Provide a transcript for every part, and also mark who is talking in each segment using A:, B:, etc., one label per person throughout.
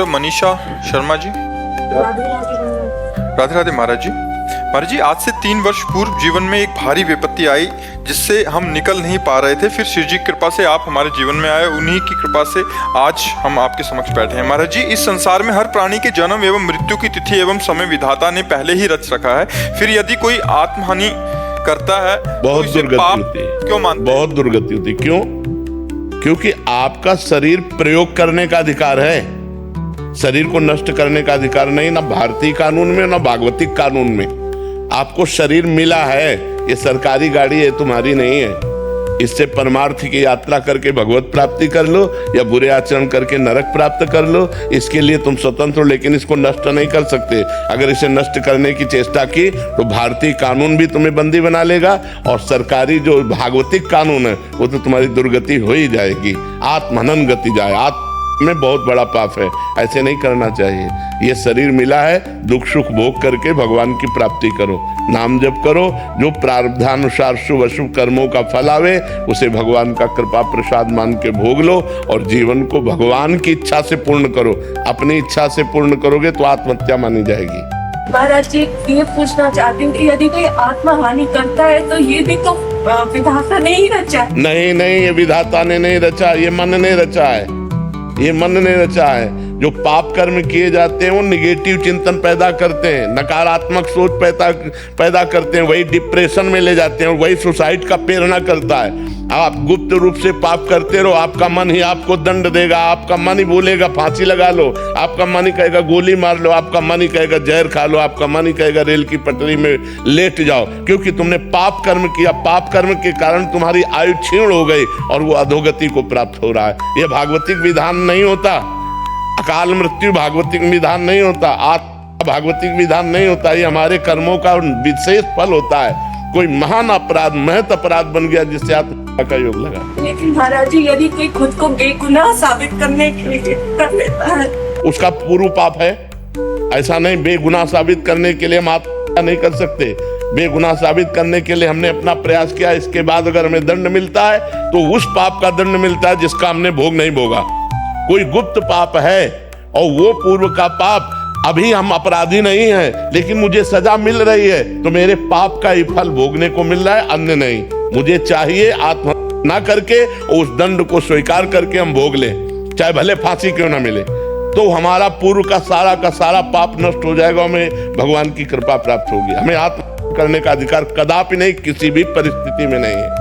A: तो मनीषा शर्मा जी। राधे राधे महाराज जी। महाराज जी, आज से 3 वर्ष पूर्व जीवन में एक भारी विपत्ति आई जिससे हम निकल नहीं पा रहे थे। फिर शिव जी की कृपा से आप हमारे जीवन में आए, उन्हीं की कृपा से आज हम आपके समक्ष बैठे हैं। महाराज जी, इस संसार में हर प्राणी के जन्म एवं मृत्यु की तिथि एवं समय विधाता ने पहले ही रच रखा है। फिर यदि कोई आत्महानि करता है
B: बहुत
A: तो
B: दुर्गति
A: पाप
B: होती है,
A: क्यों मानते हैं?
B: बहुत दुर्गति होती है। क्यों? क्योंकि आपका शरीर प्रयोग करने का अधिकार है, शरीर को नष्ट करने का अधिकार नहीं, ना भारतीय कानून में ना भागवतिक कानून में। आपको शरीर मिला है, ये सरकारी गाड़ी है, तुम्हारी नहीं है। इससे परमार्थ की यात्रा करके भगवत प्राप्ति कर लो या बुरे आचरण करके नरक प्राप्त कर लो, इसके लिए तुम स्वतंत्र हो, लेकिन इसको नष्ट नहीं कर सकते। अगर इसे नष्ट करने की चेष्टा की तो भारतीय कानून भी तुम्हें बंदी बना लेगा और सरकारी जो भागवतिक कानून है वो तो तुम्हारी दुर्गति हो ही जाएगी, आत्महनन गति जाए। में बहुत बड़ा पाप है, ऐसे नहीं करना चाहिए। ये शरीर मिला है, दुख सुख भोग करके भगवान की प्राप्ति करो, नाम जप करो, जो प्रारब्धानुसार शुभ अशुभ कर्मों का फल आवे उसे भगवान का कृपा प्रसाद मान के भोग लो और जीवन को भगवान की इच्छा से पूर्ण करो। अपनी इच्छा से पूर्ण करोगे तो आत्महत्या मानी जाएगी।
C: महाराज जी, ये पूछना चाहती हूँ कि यदि कोई आत्मा हानि करता है तो ये भी तो विधाता ने ही रचा है।
B: नहीं, ये विधाता ने नहीं रचा, ये मन ने रचा है, ये मन ने रचा है। जो पाप कर्म किए जाते हैं वो निगेटिव चिंतन पैदा करते हैं, नकारात्मक सोच पैदा करते हैं, वही डिप्रेशन में ले जाते हैं, वही सुसाइड का प्रेरणा करता है। आप गुप्त रूप से पाप करते रहो, आपका मन ही आपको दंड देगा, आपका मन ही बोलेगा फांसी लगा लो, आपका मन ही कहेगा गोली मार लो, आपका मन ही कहेगा जहर खा लो, आपका मन ही कहेगा रेल की पटरी में लेट जाओ, क्योंकि तुमने पाप कर्म किया। पाप कर्म के कारण तुम्हारी आयु क्षीण हो गई और वो अधोगति को प्राप्त हो रहा है। ये भागवतिक विधान नहीं होता, अकाल मृत्यु भागवतिक विधान नहीं होता, आत्मा भागवतिक विधान नहीं होता। ये हमारे कर्मों का विशेष फल होता है। कोई महान अपराध, महत अपराध बन गया जिससे आत्मा का योग लगा।
C: लेकिन महाराज जी, यदि कोई खुद को बेगुनाह साबित करने के लिए कर लेता है,
B: उसका पूर्व पाप है। ऐसा नहीं, बेगुनाह साबित करने के लिए हम आत्महत्या नहीं कर सकते। बेगुनाह साबित करने के लिए हमने अपना प्रयास किया, इसके बाद अगर हमें दंड मिलता है तो उस पाप का दंड मिलता है जिसका हमने भोग नहीं भोगा। कोई गुप्त पाप है और वो पूर्व का पाप, अभी हम अपराधी नहीं हैं लेकिन मुझे सजा मिल रही है तो मेरे पाप का ही फल भोगने को मिल रहा है, अन्य नहीं। मुझे चाहिए आत्महत्या ना करके उस दंड को स्वीकार करके हम भोग लें, चाहे भले फांसी क्यों ना मिले, तो हमारा पूर्व का सारा पाप नष्ट हो जाएगा, हमें भगवान की कृपा प्राप्त होगी। हमें आत्महत्या करने का अधिकार कदापि नहीं, किसी भी परिस्थिति में नहीं है।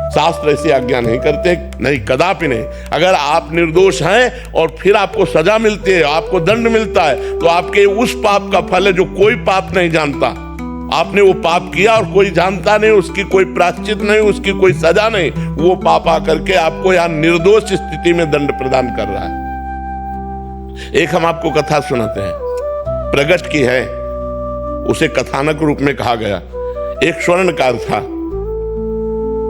B: शास्त्र ऐसी आज्ञा नहीं करते, नहीं, कदापि नहीं। अगर आप निर्दोष हैं और फिर आपको सजा मिलती है, आपको दंड मिलता है, तो आपके उस पाप का फल है जो कोई पाप नहीं जानता। आपने वो पाप किया और कोई जानता नहीं, उसकी कोई प्रायश्चित नहीं, उसकी कोई सजा नहीं, वो पाप आकर के आपको यहाँ निर्दोष स्थिति में दंड प्रदान कर रहा है। एक हम आपको कथा सुनाते हैं, प्रगट की है, उसे कथानक रूप में कहा गया। एक स्वर्णकार था,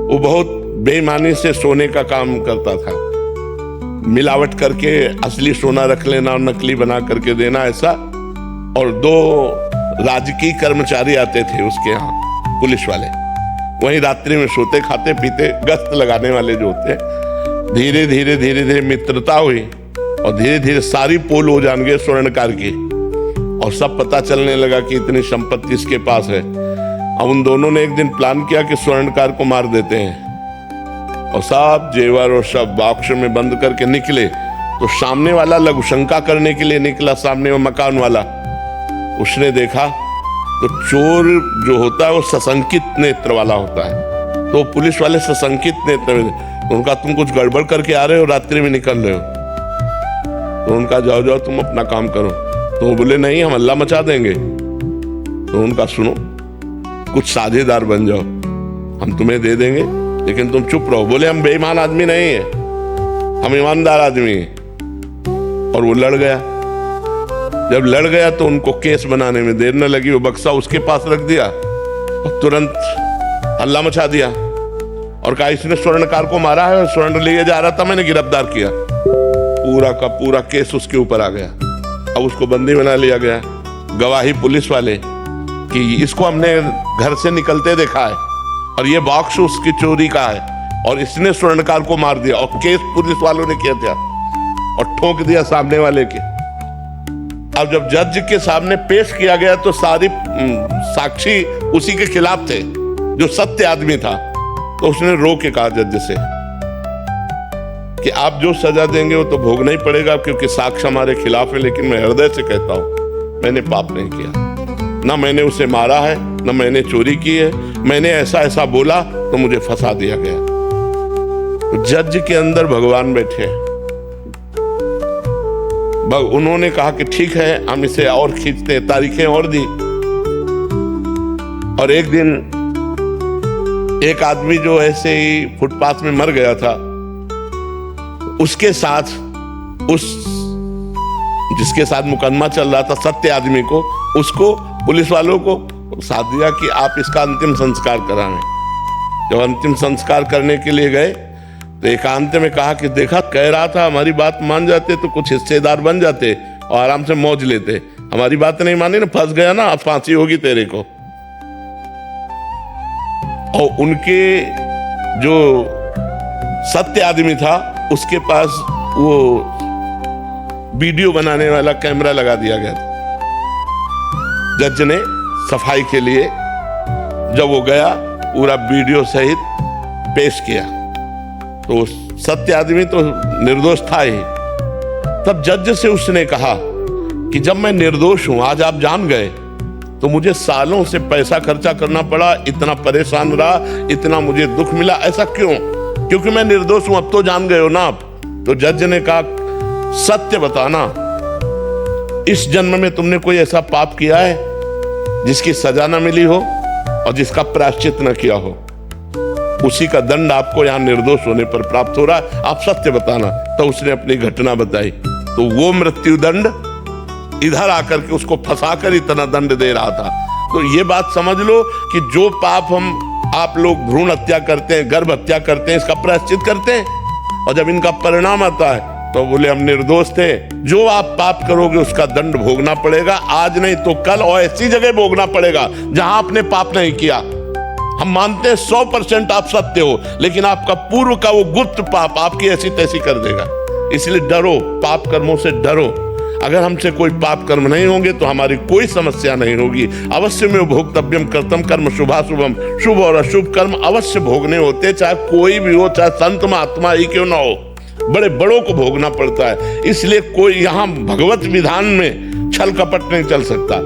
B: वो बहुत बेईमानी से सोने का काम करता था, मिलावट करके असली सोना रख लेना और नकली बना करके देना, ऐसा। और 2 राजकीय कर्मचारी आते थे उसके यहाँ, पुलिस वाले, वहीं रात्रि में सोते खाते पीते गश्त लगाने वाले जो होते। धीरे धीरे मित्रता हुई और धीरे धीरे सारी पोल हो जान गए स्वर्णकार की, और सब पता चलने लगा कि इतनी संपत्ति इसके पास है। अब उन दोनों ने एक दिन प्लान किया कि स्वर्णकार को मार देते हैं, और सब जेवर और सब बॉक्स में बंद करके निकले। तो सामने वाला लघुशंका करने के लिए निकला, सामने वो मकान वाला, उसने देखा तो चोर जो होता है वो सशंकित नेत्र वाला होता है। तो पुलिस वाले सशंकित नेत्र में, तो उनका तुम कुछ गड़बड़ करके आ रहे हो, रात्रि में निकल रहे हो। तो उनका जाओ तुम अपना काम करो। तो वो बोले नहीं, हम हल्ला मचा देंगे। तो उनका सुनो, कुछ साझेदार बन जाओ, हम तुम्हें दे देंगे लेकिन तुम चुप रहो। बोले हम बेईमान आदमी नहीं है, हम ईमानदार आदमी हैं। और वो लड़ गया। जब लड़ गया तो उनको केस बनाने में देर न लगी, वो बक्सा उसके पास रख दिया और तुरंत हल्ला मचा दिया और कहा इसने स्वर्णकार को मारा है, स्वर्ण लिए जा रहा था, मैंने गिरफ्तार किया। पूरा का पूरा केस उसके ऊपर आ गया। अब उसको बंदी बना लिया गया। गवाही पुलिस वाले कि इसको हमने घर से निकलते देखा है और ये बॉक्स उसकी चोरी का है और इसने स्वर्णकार को मार दिया, और केस पुलिस वालों ने किया था और ठोक दिया सामने वाले के। अब जब जज के सामने पेश किया गया तो सारी साक्षी उसी के खिलाफ थे, जो सत्य आदमी था। तो उसने रो के कहा जज से कि आप जो सजा देंगे वो तो भोगना ही पड़ेगा, क्योंकि साक्ष्य हमारे खिलाफ है। लेकिन मैं हृदय से कहता हूं मैंने पाप नहीं किया, ना मैंने उसे मारा है, ना मैंने चोरी की है। मैंने ऐसा ऐसा बोला तो मुझे फंसा दिया गया। तो जज के अंदर भगवान बैठे हैं। उन्होंने कहा कि ठीक है, हम इसे और खींचते हैं, तारीखें और दी। और एक दिन एक आदमी जो ऐसे ही फुटपाथ में मर गया था, उसके साथ उस जिसके साथ मुकदमा चल रहा था, सत्य आदमी को, उसको पुलिस वालों को साथ दिया कि आप इसका अंतिम संस्कार कराएं। जब अंतिम संस्कार करने के लिए गए तो एकांत में कहा कि देखा, कह रहा था हमारी बात मान जाते तो कुछ हिस्सेदार बन जाते और आराम से मौज लेते। हमारी बात नहीं मानी ना, फंस गया ना, अब फांसी होगी तेरे को। और उनके जो सत्य आदमी था उसके पास वो वीडियो बनाने वाला कैमरा लगा दिया गया था। जज ने सफाई के लिए जब वो गया, पूरा वीडियो सहित पेश किया, तो सत्य आदमी तो निर्दोष था ही। तब जज से उसने कहा कि जब मैं निर्दोष हूं, आज आप जान गए, तो मुझे सालों से पैसा खर्चा करना पड़ा, इतना परेशान रहा, इतना मुझे दुख मिला, ऐसा क्यों? क्योंकि मैं निर्दोष हूं, अब तो जान गए हो ना आप। तो जज ने कहा, सत्य बताना, इस जन्म में तुमने कोई ऐसा पाप किया है जिसकी सजा न मिली हो और जिसका प्रायश्चित न किया हो? उसी का दंड आपको यहां निर्दोष होने पर प्राप्त हो रहा है, आप सत्य बताना। तो उसने अपनी घटना बताई। तो वो मृत्यु दंड इधर आकर के उसको फंसाकर इतना दंड दे रहा था। तो ये बात समझ लो कि जो पाप आप लोग भ्रूण हत्या करते हैं, गर्भ हत्या करते हैं, इसका प्रायश्चित करते हैं, और जब इनका परिणाम आता है तो बोले हम निर्दोष थे। जो आप पाप करोगे उसका दंड भोगना पड़ेगा, आज नहीं तो कल, और ऐसी जगह भोगना पड़ेगा जहां आपने पाप नहीं किया। हम मानते हैं 100% आप सत्य हो, लेकिन आपका पूर्व का वो गुप्त पाप आपकी ऐसी तैसी कर देगा। इसलिए डरो, पाप कर्मों से डरो। अगर हमसे कोई पाप कर्म नहीं होंगे तो हमारी कोई समस्या नहीं होगी। अवश्य में भोक्तव्यम कर्तम कर्म शुभाशुभम, शुभ और अशुभ कर्म अवश्य भोगने होते, चाहे कोई भी हो, चाहे संत महात्मा ही क्यों ना हो, बड़े बड़ों को भोगना पड़ता है। इसलिए कोई यहाँ भगवत विधान में छल कपट नहीं चल सकता।